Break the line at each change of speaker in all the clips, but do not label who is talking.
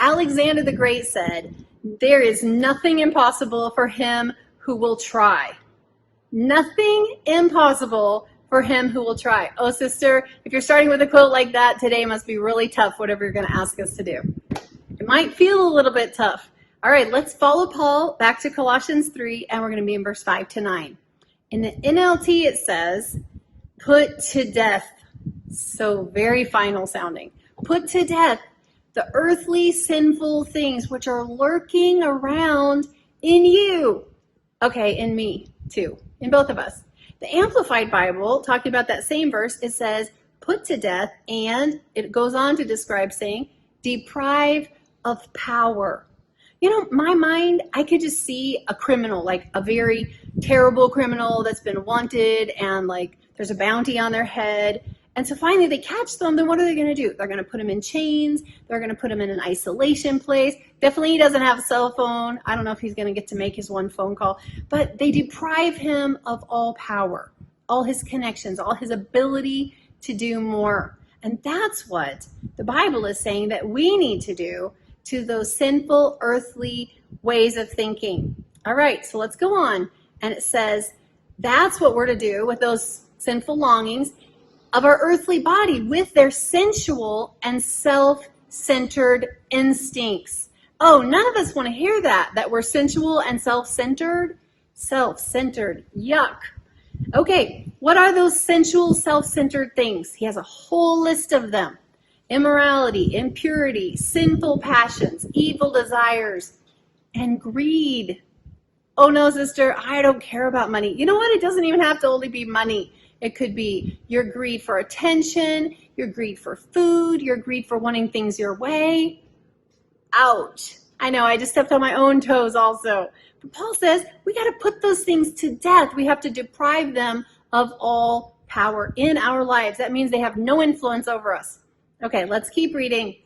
Alexander the Great said, there is nothing impossible for him who will try. Nothing impossible for him who will try. Oh, sister, if you're starting with a quote like that, today must be really tough, whatever you're going to ask us to do. It might feel a little bit tough. All right, let's follow Paul back to Colossians 3, and we're going to be in verse 5 to 9. In the NLT, it says, put to death. So very final sounding. Put to death the earthly sinful things which are lurking around in you. Okay, in me too, in both of us. The Amplified Bible, talking about that same verse, it says, put to death, and it goes on to describe saying, deprive of power. You know, my mind, I could just see a criminal, like a very terrible criminal that's been wanted, and like there's a bounty on their head. And so finally they catch them, then what are they going to do? They're going to put him in chains. They're going to put him in an isolation place. Definitely he doesn't have a cell phone. I don't know if he's going to get to make his one phone call. But they deprive him of all power, all his connections, all his ability to do more. And that's what the Bible is saying that we need to do to those sinful earthly ways of thinking. All right, so let's go on. And it says, that's what we're to do with those sinful longings of our earthly body with their sensual and self-centered instincts. Oh, none of us want to hear that we're sensual and self-centered. Self-centered, yuck. Okay, what are those sensual, self-centered things? He has a whole list of them. Immorality, impurity, sinful passions, evil desires, and greed. Oh no, sister, I don't care about money. You know what? It doesn't even have to only be money. It could be your greed for attention, your greed for food, your greed for wanting things your way. Ouch. I know, I just stepped on my own toes also. But Paul says we got to put those things to death. We have to deprive them of all power in our lives. That means they have no influence over us. Okay, let's keep reading.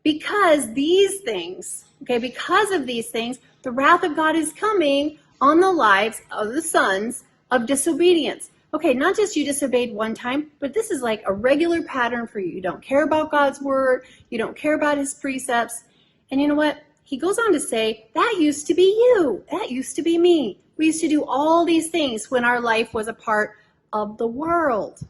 Because of these things, the wrath of God is coming on the lives of the sons of disobedience. Okay, not just you disobeyed one time, but this is like a regular pattern for you. You don't care about God's word. You don't care about his precepts. And you know what? He goes on to say, that used to be you. That used to be me. We used to do all these things when our life was a part of the world.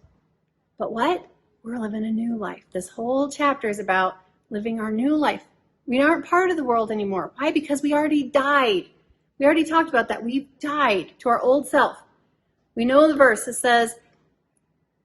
But what? We're living a new life. This whole chapter is about living our new life. We aren't part of the world anymore. Why? Because we already died. We already talked about that. We've died to our old self. We know the verse. It says,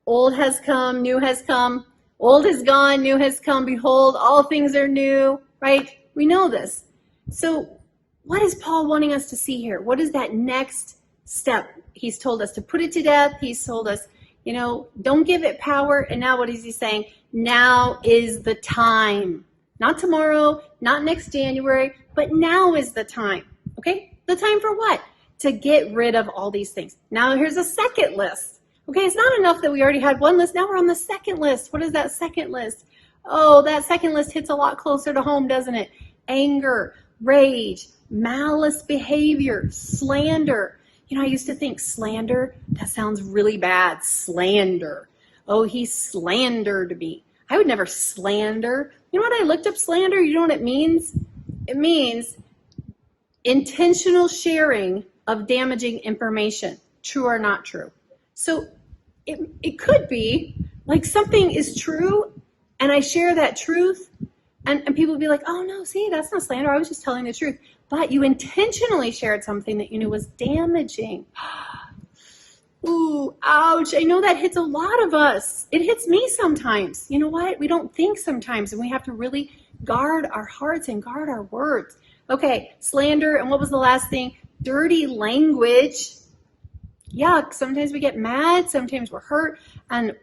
old has come, new has come. Old is gone, new has come. Behold, all things are new, right? We know this. So what is Paul wanting us to see here? What is that next step? He's told us to put it to death. He's told us, you know, don't give it power. And now what is he saying? Now is the time. Not tomorrow, not next January, but now is the time. Okay? The time for what? To get rid of all these things. Now here's a second list. Okay, it's not enough that we already had one list. Now we're on the second list. What is that second list? Oh, that second list hits a lot closer to home, doesn't it? Anger, rage, malice behavior, slander. You know, I used to think slander, that sounds really bad. Slander. Oh, he slandered me. I would never slander. You know what? I looked up slander. You know what it means? It means intentional sharing of damaging information, true or not true. So it could be like something is true and I share that truth and people would be like, oh no, see, that's not slander. I was just telling the truth. But you intentionally shared something that you knew was damaging. Ooh, ouch. I know that hits a lot of us. It hits me sometimes. You know what? We don't think sometimes, and we have to really guard our hearts and guard our words. Okay, slander, and what was the last thing? Dirty language. Yuck. Sometimes we get mad. Sometimes we're hurt. And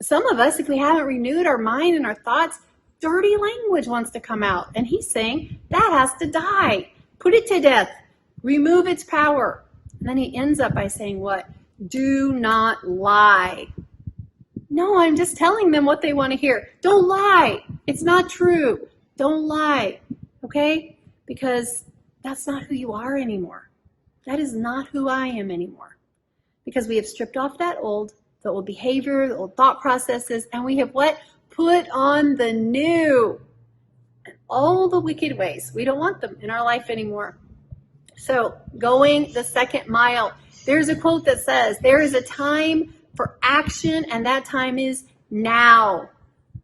some of us, if we haven't renewed our mind and our thoughts, dirty language wants to come out. And he's saying that has to die. Put it to death. Remove its power. And then he ends up by saying what? Do not lie. No, I'm just telling them what they want to hear. Don't lie. It's not true. Don't lie. Okay? Because that's not who you are anymore. That is not who I am anymore. Because we have stripped off the old behavior, the old thought processes, and we have what? Put on the new. all the wicked ways. We don't want them in our life anymore. So going the second mile, there's a quote that says, there is a time for action, and that time is now.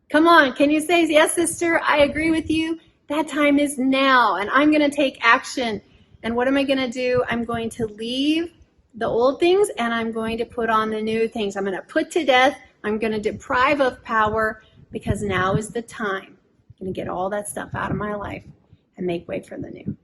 Come on, can you say, yes, sister, I agree with you. That time is now, and I'm going to take action. And what am I going to do? I'm going to leave the old things, and I'm going to put on the new things. I'm going to put to death. I'm going to deprive of power, because now is the time. I'm going to get all that stuff out of my life and make way for the new.